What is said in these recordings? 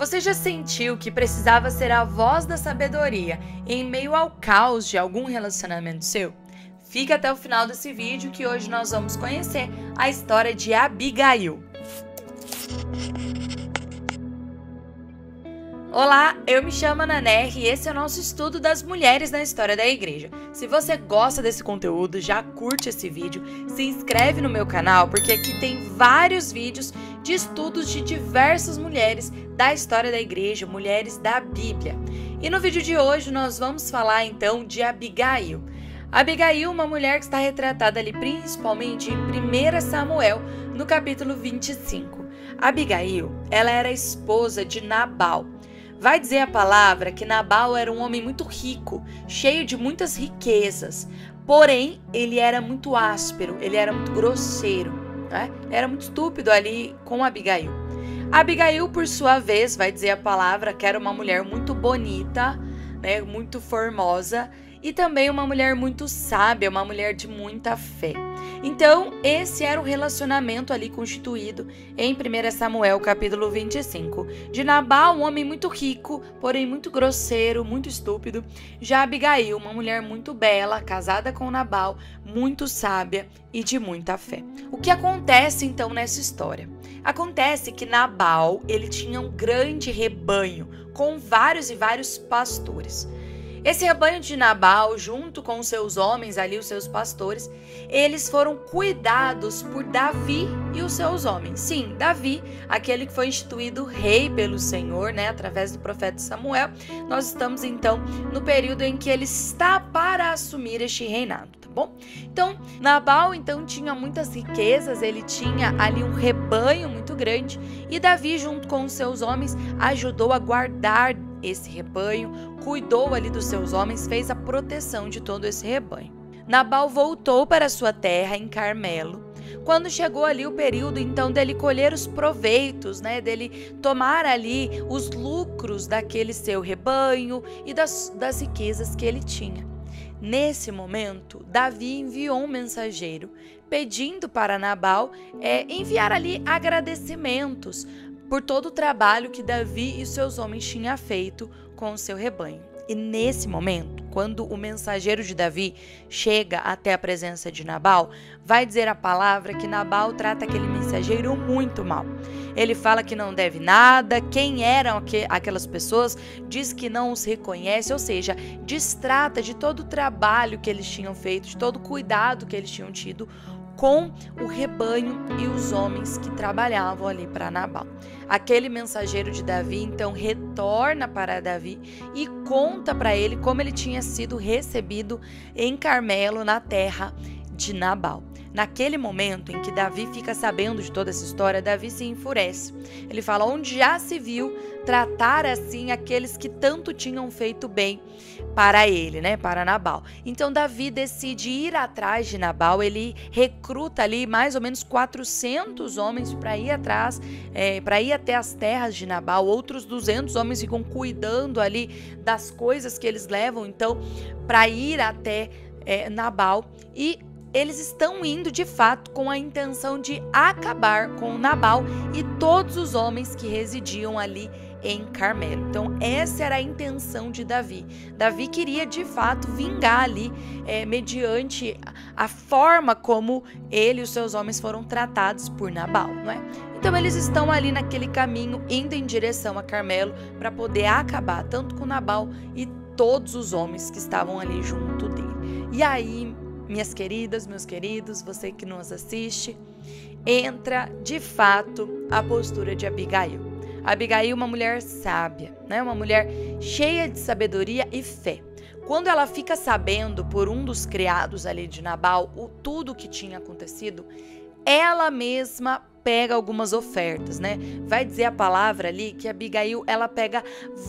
Você já sentiu que precisava ser a voz da sabedoria em meio ao caos de algum relacionamento seu? Fica até o final desse vídeo que hoje nós vamos conhecer a história de Abigail. Olá, eu me chamo Nané e esse é o nosso estudo das mulheres na história da igreja. Se você gosta desse conteúdo, já curte esse vídeo, se inscreve no meu canal porque aqui tem vários vídeos de estudos de diversas mulheres da história da igreja, mulheres da Bíblia. E no vídeo de hoje nós vamos falar então de Abigail. Abigail, uma mulher que está retratada ali principalmente em 1 Samuel, no capítulo 25. Abigail, ela era esposa de Nabal. Vai dizer a palavra que Nabal era um homem muito rico, cheio de muitas riquezas. Porém, ele era muito áspero, ele era muito grosseiro, né? Era muito estúpido ali com Abigail. Abigail, por sua vez, vai dizer a palavra que era uma mulher muito bonita, né? Muito formosa e também uma mulher muito sábia, uma mulher de muita fé. Então, esse era o relacionamento ali constituído em 1 Samuel, capítulo 25. De Nabal, um homem muito rico, porém muito grosseiro, muito estúpido. Já Abigail, uma mulher muito bela, casada com Nabal, muito sábia e de muita fé. O que acontece então nessa história? Acontece que Nabal, ele tinha um grande rebanho com vários e vários pastores. Esse rebanho de Nabal, junto com os seus homens ali, os seus pastores, eles foram cuidados por Davi e os seus homens. Sim, Davi, aquele que foi instituído rei pelo Senhor, né, através do profeta Samuel. Nós estamos então no período em que ele está para assumir este reinado, tá bom? Então, Nabal então tinha muitas riquezas, ele tinha ali um rebanho muito grande e Davi, junto com os seus homens, ajudou a guardar esse rebanho, cuidou ali dos seus homens, fez a proteção de todo esse rebanho. Nabal voltou para sua terra em Carmelo. Quando chegou ali o período então dele colher os proveitos, né, dele tomar ali os lucros daquele seu rebanho e das riquezas que ele tinha. Nesse momento, Davi enviou um mensageiro pedindo para Nabal enviar ali agradecimentos por todo o trabalho que Davi e seus homens tinham feito com o seu rebanho. E nesse momento, quando o mensageiro de Davi chega até a presença de Nabal, vai dizer a palavra que Nabal trata aquele mensageiro muito mal. Ele fala que não deve nada, quem eram aquelas pessoas, diz que não os reconhece, ou seja, distrata de todo o trabalho que eles tinham feito, de todo o cuidado que eles tinham tido com o rebanho e os homens que trabalhavam ali para Nabal. Aquele mensageiro de Davi então retorna para Davi e conta para ele como ele tinha sido recebido em Carmelo, na terra de Nabal. Naquele momento em que Davi fica sabendo de toda essa história, Davi se enfurece. Ele fala: onde já se viu tratar assim aqueles que tanto tinham feito bem para ele, né, para Nabal. Então Davi decide ir atrás de Nabal, ele recruta ali mais ou menos 400 homens para ir atrás, para ir até as terras de Nabal. Outros 200 homens ficam cuidando ali das coisas que eles levam, então, para ir até Nabal. E eles estão indo de fato com a intenção de acabar com Nabal e todos os homens que residiam ali em Carmelo. Então essa era a intenção de Davi. Davi queria de fato vingar ali mediante a forma como ele e os seus homens foram tratados por Nabal, não é? Então eles estão ali naquele caminho indo em direção a Carmelo para poder acabar tanto com Nabal e todos os homens que estavam ali junto dele. E aí, minhas queridas, meus queridos, você que nos assiste, entra de fato a postura de Abigail. Abigail, uma mulher sábia, né? Uma mulher cheia de sabedoria e fé. Quando ela fica sabendo por um dos criados ali de Nabal tudo o que tinha acontecido, ela mesma pega algumas ofertas, né? Vai dizer a palavra ali que Abigail, ela pega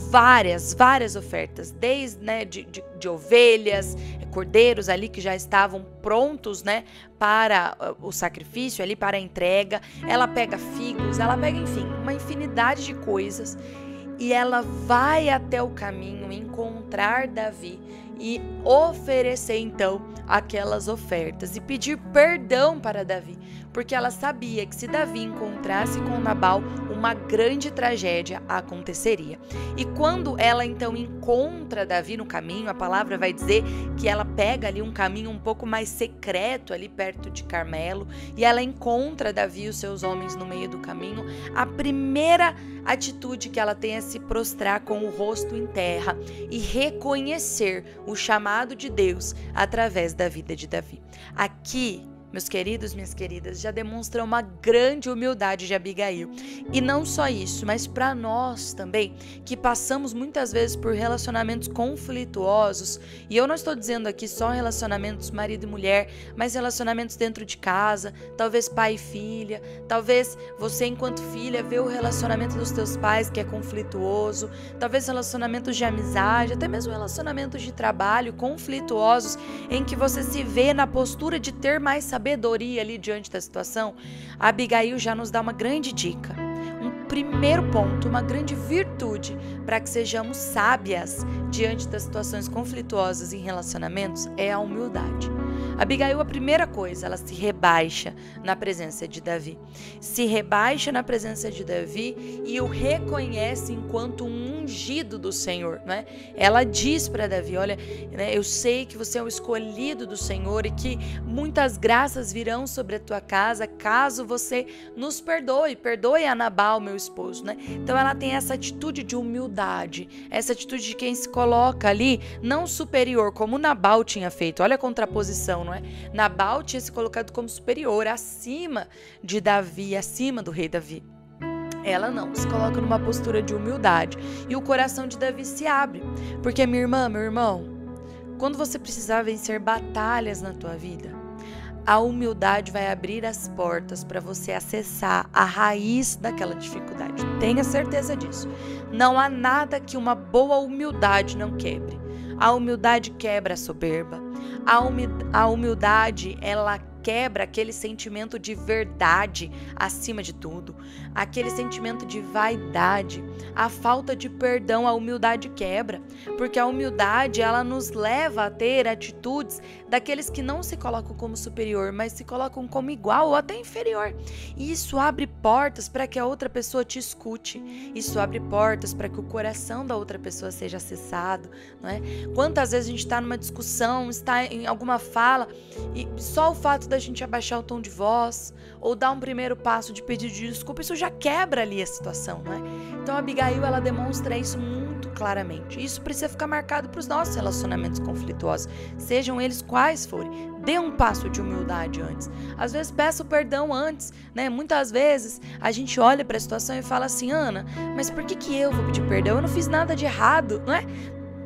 várias ofertas, desde, né, de ovelhas, cordeiros ali que já estavam prontos, né, para o sacrifício ali, para a entrega. Ela pega figos, ela pega, enfim, uma infinidade de coisas. E ela vai até o caminho encontrar Davi e oferecer então aquelas ofertas e pedir perdão para Davi, porque ela sabia que se Davi encontrasse com Nabal, uma grande tragédia aconteceria. E quando ela então encontra Davi no caminho, a palavra vai dizer que ela pega ali um caminho um pouco mais secreto ali perto de Carmelo, e ela encontra Davi e os seus homens no meio do caminho. A primeira atitude que ela tem é se prostrar com o rosto em terra e reconhecer o chamado de Deus através da vida de Davi. Aqui, meus queridos, minhas queridas, já demonstra uma grande humildade de Abigail. E não só isso, mas para nós também, que passamos muitas vezes por relacionamentos conflituosos, e eu não estou dizendo aqui só relacionamentos marido e mulher, mas relacionamentos dentro de casa, talvez pai e filha, talvez você enquanto filha vê o relacionamento dos teus pais que é conflituoso, talvez relacionamentos de amizade, até mesmo relacionamentos de trabalho conflituosos, em que você se vê na postura de ter mais sabedoria ali diante da situação. A Abigail já nos dá uma grande dica, um primeiro ponto, uma grande virtude para que sejamos sábias diante das situações conflituosas em relacionamentos é a humildade. Abigail, a primeira coisa, ela se rebaixa na presença de Davi. Se rebaixa na presença de Davi e o reconhece enquanto um ungido do Senhor, né? Ela diz para Davi, olha, né, eu sei que você é o escolhido do Senhor e que muitas graças virão sobre a tua casa caso você nos perdoe a Nabal, meu esposo, né? Então ela tem essa atitude de humildade, essa atitude de quem se coloca ali, não superior, como Nabal tinha feito. Olha a contraposição, não é? Nabal tinha se colocado como superior, acima de Davi, acima do rei Davi. Ela não, se coloca numa postura de humildade e o coração de Davi se abre, porque minha irmã, meu irmão, quando você precisar vencer batalhas na tua vida, a humildade vai abrir as portas para você acessar a raiz daquela dificuldade. Tenha certeza disso. Não há nada que uma boa humildade não quebre. A humildade quebra a soberba. A humildade, ela quebra aquele sentimento de verdade acima de tudo, aquele sentimento de vaidade, a falta de perdão. A humildade quebra, porque a humildade, ela nos leva a ter atitudes daqueles que não se colocam como superior, mas se colocam como igual ou até inferior. E isso abre portas para que a outra pessoa te escute, isso abre portas para que o coração da outra pessoa seja acessado, não é? Quantas vezes a gente está numa discussão, está em alguma fala, e só o fato da gente abaixar o tom de voz ou dar um primeiro passo de pedido de desculpa, isso já quebra ali a situação, não é? Então a Abigail, ela demonstra isso muito claramente. Isso precisa ficar marcado para os nossos relacionamentos conflituosos, sejam eles quais forem. Dê um passo de humildade antes. Às vezes peça o perdão antes, né? Muitas vezes a gente olha para a situação e fala assim, Ana, mas por que eu vou pedir perdão? Eu não fiz nada de errado, não é?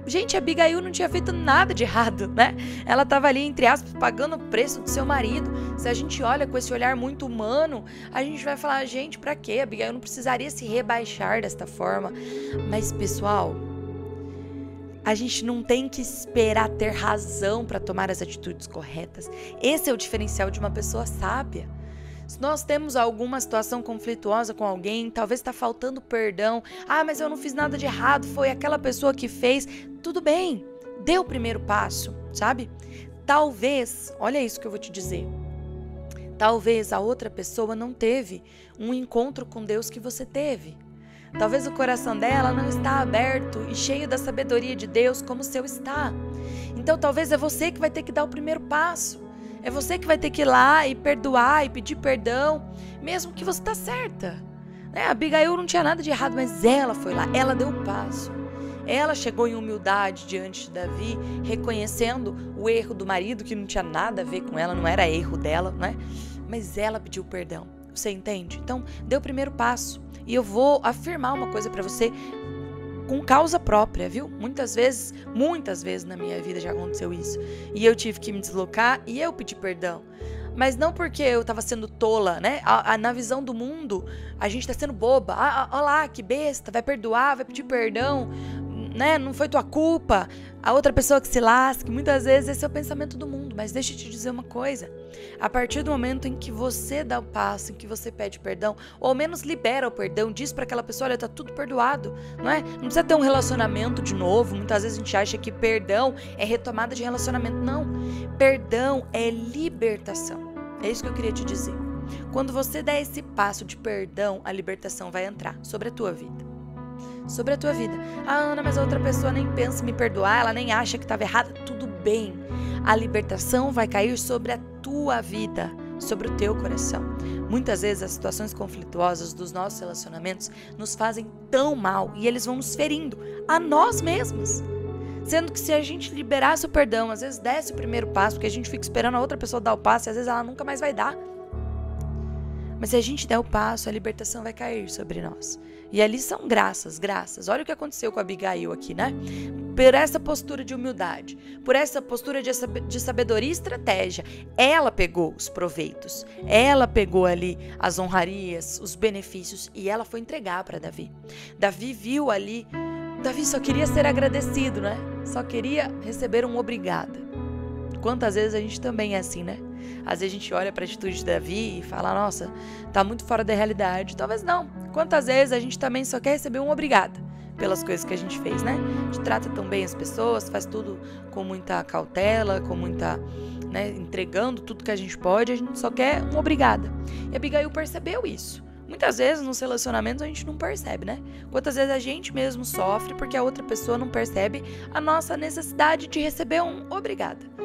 Gente, a Abigail não tinha feito nada de errado, né? Ela estava ali, entre aspas, pagando o preço do seu marido. Se a gente olha com esse olhar muito humano, a gente vai falar, gente, pra quê? A Abigail não precisaria se rebaixar desta forma. Mas, pessoal, a gente não tem que esperar ter razão para tomar as atitudes corretas. Esse é o diferencial de uma pessoa sábia. Se nós temos alguma situação conflituosa com alguém, talvez está faltando perdão. Ah, mas eu não fiz nada de errado, foi aquela pessoa que fez. Tudo bem, dê o primeiro passo, sabe? Talvez, olha isso que eu vou te dizer. Talvez a outra pessoa não teve um encontro com Deus que você teve. Talvez o coração dela não está aberto e cheio da sabedoria de Deus como o seu está. Então talvez é você que vai ter que dar o primeiro passo. É você que vai ter que ir lá e perdoar e pedir perdão, mesmo que você está certa. A Abigail não tinha nada de errado, mas ela foi lá, ela deu um passo. Ela chegou em humildade diante de Davi, reconhecendo o erro do marido, que não tinha nada a ver com ela, não era erro dela, né? Mas ela pediu perdão, você entende? Então, dê o primeiro passo. E eu vou afirmar uma coisa para você com causa própria, viu? Muitas vezes na minha vida já aconteceu isso. E eu tive que me deslocar e eu pedi perdão. Mas não porque eu estava sendo tola, né? Na visão do mundo, a gente está sendo boba. Olha lá, que besta, vai perdoar, vai pedir perdão. né, não foi tua culpa, a outra pessoa que se lasque. Muitas vezes esse é o pensamento do mundo, mas deixa eu te dizer uma coisa. A partir do momento em que você dá o passo, em que você pede perdão, ou ao menos libera o perdão, diz para aquela pessoa, olha, tá tudo perdoado, não é? Não precisa ter um relacionamento de novo. Muitas vezes a gente acha que perdão é retomada de relacionamento. Não, perdão é libertação. É isso que eu queria te dizer. Quando você der esse passo de perdão, a libertação vai entrar sobre a tua vida. Sobre a tua vida. Ah, Ana, mas a outra pessoa nem pensa em me perdoar, ela nem acha que estava errada. Tudo bem. A libertação vai cair sobre a tua vida, sobre o teu coração. Muitas vezes as situações conflituosas dos nossos relacionamentos nos fazem tão mal e eles vão nos ferindo a nós mesmos. Sendo que se a gente liberasse o perdão, às vezes desse o primeiro passo, porque a gente fica esperando a outra pessoa dar o passo e às vezes ela nunca mais vai dar. Mas se a gente der o passo, a libertação vai cair sobre nós. E ali são graças. Olha o que aconteceu com a Abigail aqui, né? Por essa postura de humildade, por essa postura de sabedoria e estratégia, ela pegou os proveitos, ela pegou ali as honrarias, os benefícios e ela foi entregar para Davi. Davi viu ali, Davi só queria ser agradecido, né? Só queria receber um obrigada. Quantas vezes a gente também é assim, né? Às vezes a gente olha para a atitude de Davi e fala, nossa, tá muito fora da realidade. Talvez não. Quantas vezes a gente também só quer receber um obrigada pelas coisas que a gente fez, né? A gente trata tão bem as pessoas, faz tudo com muita cautela, com muita, né, entregando tudo que a gente pode, a gente só quer um obrigada. E Abigail percebeu isso. Muitas vezes nos relacionamentos a gente não percebe, né? Quantas vezes a gente mesmo sofre porque a outra pessoa não percebe a nossa necessidade de receber um obrigada.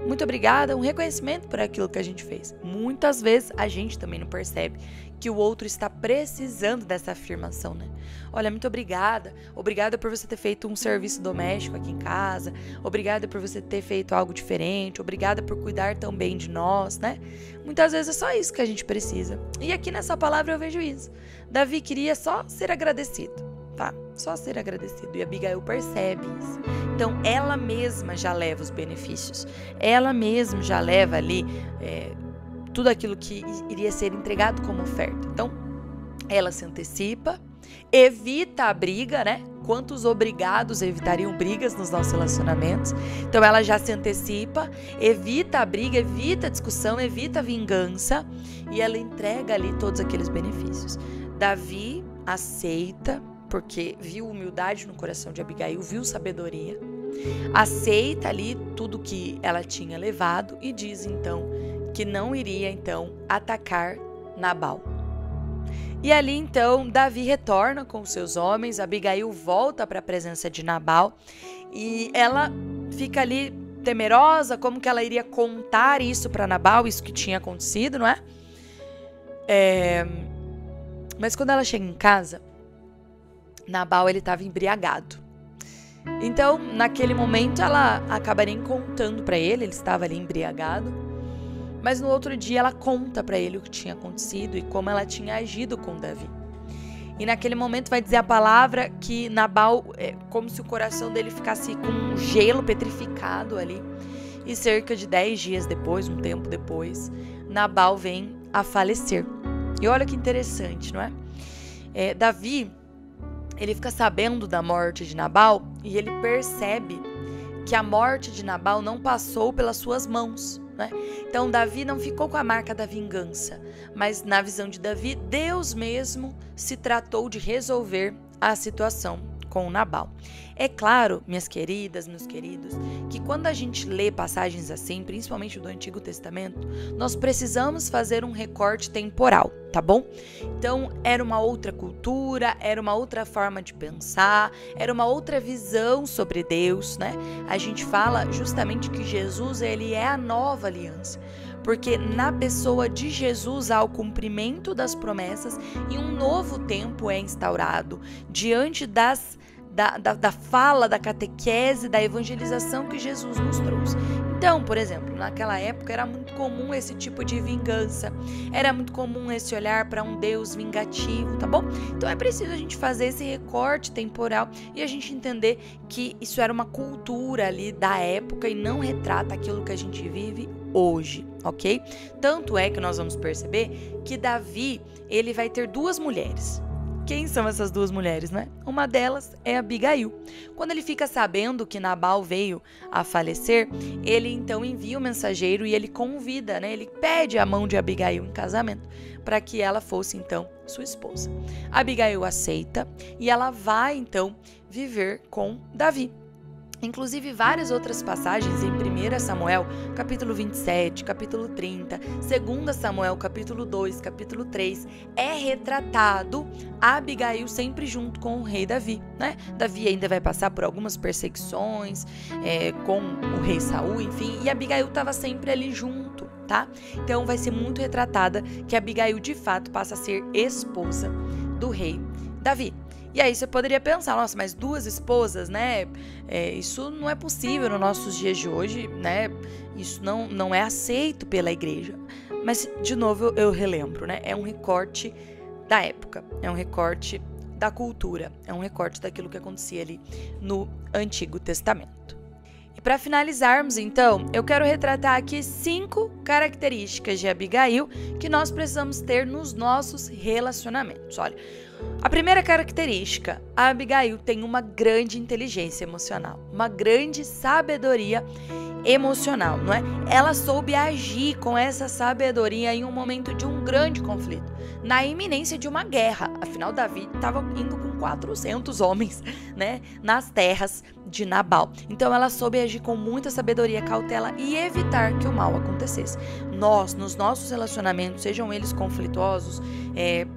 Muito obrigada, um reconhecimento por aquilo que a gente fez. Muitas vezes a gente também não percebe que o outro está precisando dessa afirmação, né? Olha, muito obrigada. Obrigada por você ter feito um serviço doméstico aqui em casa. Obrigada por você ter feito algo diferente. Obrigada por cuidar tão bem de nós, né? Muitas vezes é só isso que a gente precisa. E aqui nessa palavra eu vejo isso. Davi queria só ser agradecido. Tá, só ser agradecido. E Abigail percebe isso. Então, ela mesma já leva os benefícios. Ela mesma já leva ali tudo aquilo que iria ser entregado como oferta. Então, ela se antecipa, evita a briga, né? Quantos obrigados evitariam brigas nos nossos relacionamentos? Então, ela já se antecipa, evita a briga, evita a discussão, evita a vingança e ela entrega ali todos aqueles benefícios. Davi aceita, porque viu humildade no coração de Abigail, viu sabedoria, aceita ali tudo que ela tinha levado e diz então que não iria então atacar Nabal. E ali então Davi retorna com seus homens, Abigail volta para a presença de Nabal e ela fica ali temerosa, como que ela iria contar isso para Nabal, isso que tinha acontecido, não é? Mas quando ela chega em casa, Nabal, ele estava embriagado. Então, naquele momento, ela acabaria contando para ele, ele estava ali embriagado, mas no outro dia ela conta para ele o que tinha acontecido e como ela tinha agido com Davi. E naquele momento vai dizer a palavra que Nabal, como se o coração dele ficasse com um gelo petrificado ali, e cerca de 10 dias depois, um tempo depois, Nabal vem a falecer. E olha que interessante, não é? Davi, ele fica sabendo da morte de Nabal e ele percebe que a morte de Nabal não passou pelas suas mãos, né? Então Davi não ficou com a marca da vingança, mas na visão de Davi, Deus mesmo se tratou de resolver a situação com Nabal. É claro, minhas queridas, meus queridos, que quando a gente lê passagens assim, principalmente do Antigo Testamento, nós precisamos fazer um recorte temporal, tá bom? Então, era uma outra cultura, era uma outra forma de pensar, era uma outra visão sobre Deus, né? A gente fala justamente que Jesus, ele é a nova aliança, porque na pessoa de Jesus há o cumprimento das promessas e um novo tempo é instaurado diante da fala, da catequese, da evangelização que Jesus nos trouxe. Então, por exemplo, naquela época era muito comum esse tipo de vingança, era muito comum esse olhar para um Deus vingativo, tá bom? Então é preciso a gente fazer esse recorte temporal e a gente entender que isso era uma cultura ali da época e não retrata aquilo que a gente vive hoje, ok? Tanto é que nós vamos perceber que Davi, ele vai ter duas mulheres Quem são essas duas mulheres, né? Uma delas é Abigail. Quando ele fica sabendo que Nabal veio a falecer, ele então envia o mensageiro e ele convida, né? Ele pede a mão de Abigail em casamento para que ela fosse então sua esposa. Abigail aceita e ela vai então viver com Davi. Inclusive, várias outras passagens em 1 Samuel, capítulo 27, capítulo 30, 2 Samuel, capítulo 2, capítulo 3, é retratado Abigail sempre junto com o rei Davi, né? Davi ainda vai passar por algumas perseguições com o rei Saul, enfim, e Abigail estava sempre ali junto, tá? Então, vai ser muito retratada que Abigail, de fato, passa a ser esposa do rei Davi. E aí você poderia pensar, nossa, mas duas esposas, né? Isso não é possível nos nossos dias de hoje, né? Isso não é aceito pela igreja. Mas, de novo, eu relembro, né? É um recorte da época, é um recorte da cultura, é um recorte daquilo que acontecia ali no Antigo Testamento. E para finalizarmos, então, eu quero retratar aqui 5 características de Abigail que nós precisamos ter nos nossos relacionamentos. Olha, a primeira característica, a Abigail tem uma grande inteligência emocional, uma grande sabedoria emocional, não é? Ela soube agir com essa sabedoria em um momento de um grande conflito, na iminência de uma guerra. Afinal, Davi estava indo com 400 homens, né, nas terras de Nabal. Então, ela soube agir com muita sabedoria, cautela e evitar que o mal acontecesse. Nós, nos nossos relacionamentos, sejam eles conflituosos,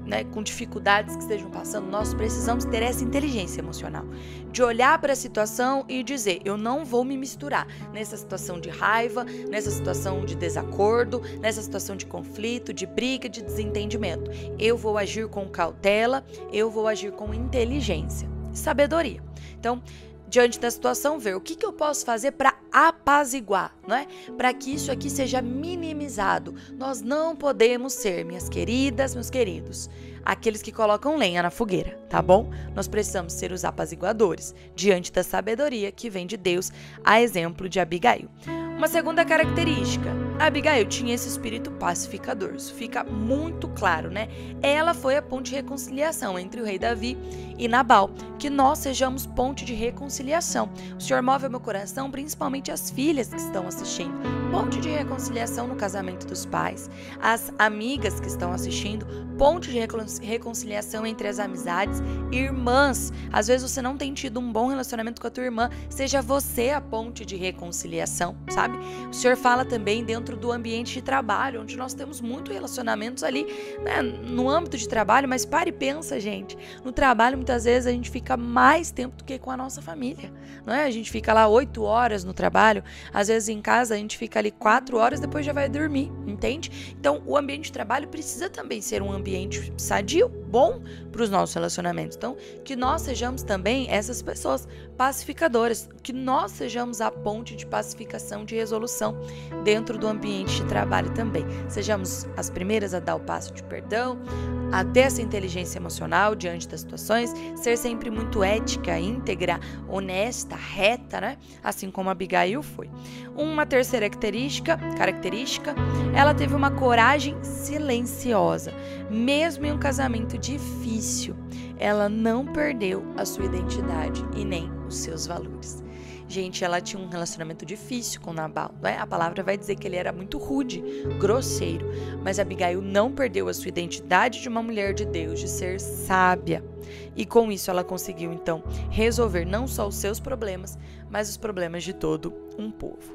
né, com dificuldades que estejam passando, nós precisamos ter essa inteligência emocional, de olhar para a situação e dizer, eu não vou me misturar nessa situação de raiva, nessa situação de desacordo, nessa situação de conflito, de briga, de desentendimento. Eu vou agir com cautela, eu vou agir com inteligência e sabedoria. Então, diante da situação, ver o que eu posso fazer para apaziguar, não é? Para que isso aqui seja minimizado. Nós não podemos ser, minhas queridas, meus queridos, aqueles que colocam lenha na fogueira, tá bom? Nós precisamos ser os apaziguadores, diante da sabedoria que vem de Deus, a exemplo de Abigail. Uma segunda característica, a Abigail tinha esse espírito pacificador, isso fica muito claro, né? Ela foi a ponte de reconciliação entre o rei Davi e Nabal, que nós sejamos ponte de reconciliação. O Senhor move ao meu coração, principalmente as filhas que estão assistindo, ponte de reconciliação no casamento dos pais, as amigas que estão assistindo, ponte de reconciliação entre as amizades, irmãs, às vezes você não tem tido um bom relacionamento com a tua irmã, seja você a ponte de reconciliação, sabe? O Senhor fala também dentro do ambiente de trabalho, onde nós temos muitos relacionamentos ali, né, no âmbito de trabalho, mas pare e pensa, gente, no trabalho muitas vezes a gente fica mais tempo do que com a nossa família, não é? A gente fica lá 8 horas no trabalho, às vezes em casa a gente fica ali 4 horas, depois já vai dormir, entende? Então o ambiente de trabalho precisa também ser um ambiente sadio, bom para os nossos relacionamentos. Então, que nós sejamos também essas pessoas pacificadoras, que nós sejamos a ponte de pacificação, de resolução dentro do ambiente de trabalho também. Sejamos as primeiras a dar o passo de perdão, a ter essa inteligência emocional diante das situações, ser sempre muito ética, íntegra, honesta, reta, né? Assim como Abigail foi. Uma terceira característica, ela teve uma coragem silenciosa. Mesmo em um casamento difícil, ela não perdeu a sua identidade e nem os seus valores. Gente, ela tinha um relacionamento difícil com Nabal, né? A palavra vai dizer que ele era muito rude, grosseiro, mas Abigail não perdeu a sua identidade de uma mulher de Deus, de ser sábia. E com isso ela conseguiu, então, resolver não só os seus problemas, mas os problemas de todo um povo.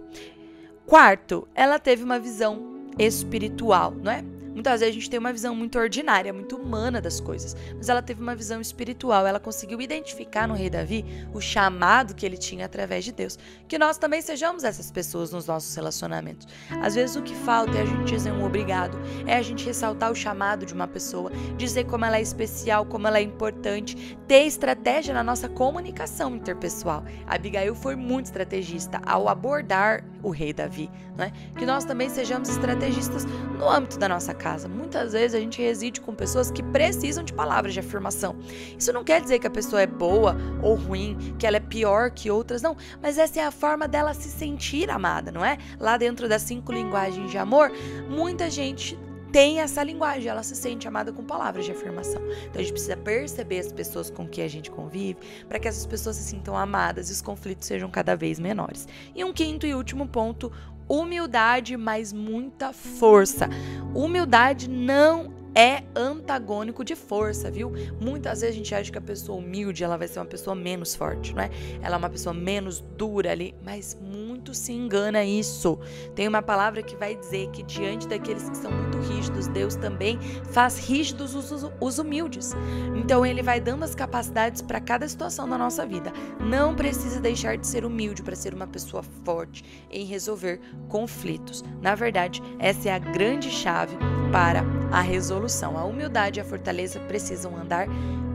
Quarto, ela teve uma visão espiritual, não é? Muitas vezes a gente tem uma visão muito ordinária, muito humana das coisas, mas ela teve uma visão espiritual, ela conseguiu identificar no rei Davi o chamado que ele tinha através de Deus. Que nós também sejamos essas pessoas nos nossos relacionamentos. Às vezes o que falta é a gente dizer um obrigado, é a gente ressaltar o chamado de uma pessoa, dizer como ela é especial, como ela é importante, ter estratégia na nossa comunicação interpessoal. A Abigail foi muito estrategista ao abordar o rei Davi, né? Que nós também sejamos estrategistas no âmbito da nossa casa. Muitas vezes a gente reside com pessoas que precisam de palavras de afirmação. Isso não quer dizer que a pessoa é boa ou ruim, que ela é pior que outras, não. Mas essa é a forma dela se sentir amada, não é? Lá dentro das 5 linguagens de amor, muita gente tem essa linguagem, ela se sente amada com palavras de afirmação. Então a gente precisa perceber as pessoas com que a gente convive para que essas pessoas se sintam amadas e os conflitos sejam cada vez menores. E um quinto e último ponto, humildade, mas muita força. Humildade não é antagônico de força, viu? Muitas vezes a gente acha que a pessoa humilde, ela vai ser uma pessoa menos forte, não é? Ela é uma pessoa menos dura ali, mas muito se engana isso. Tem uma palavra que vai dizer que diante daqueles que são muito rígidos, Deus também faz rígidos os humildes. Então ele vai dando as capacidades para cada situação da nossa vida. Não precisa deixar de ser humilde para ser uma pessoa forte em resolver conflitos. Na verdade, essa é a grande chave para a resolução. A humildade e a fortaleza precisam andar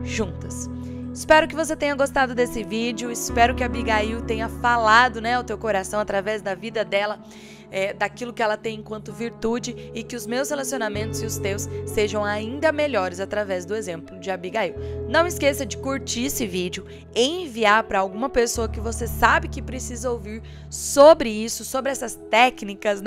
juntas. Espero que você tenha gostado desse vídeo, espero que a Abigail tenha falado, ao teu coração através da vida dela, daquilo que ela tem enquanto virtude, e que os meus relacionamentos e os teus sejam ainda melhores através do exemplo de Abigail. Não esqueça de curtir esse vídeo, enviar para alguma pessoa que você sabe que precisa ouvir sobre isso, sobre essas técnicas,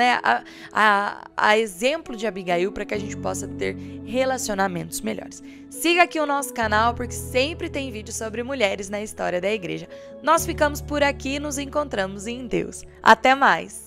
a exemplo de Abigail, para que a gente possa ter relacionamentos melhores. Siga aqui o nosso canal, porque sempre tem vídeo sobre mulheres na história da igreja. Nós ficamos por aqui e nos encontramos em Deus. Até mais!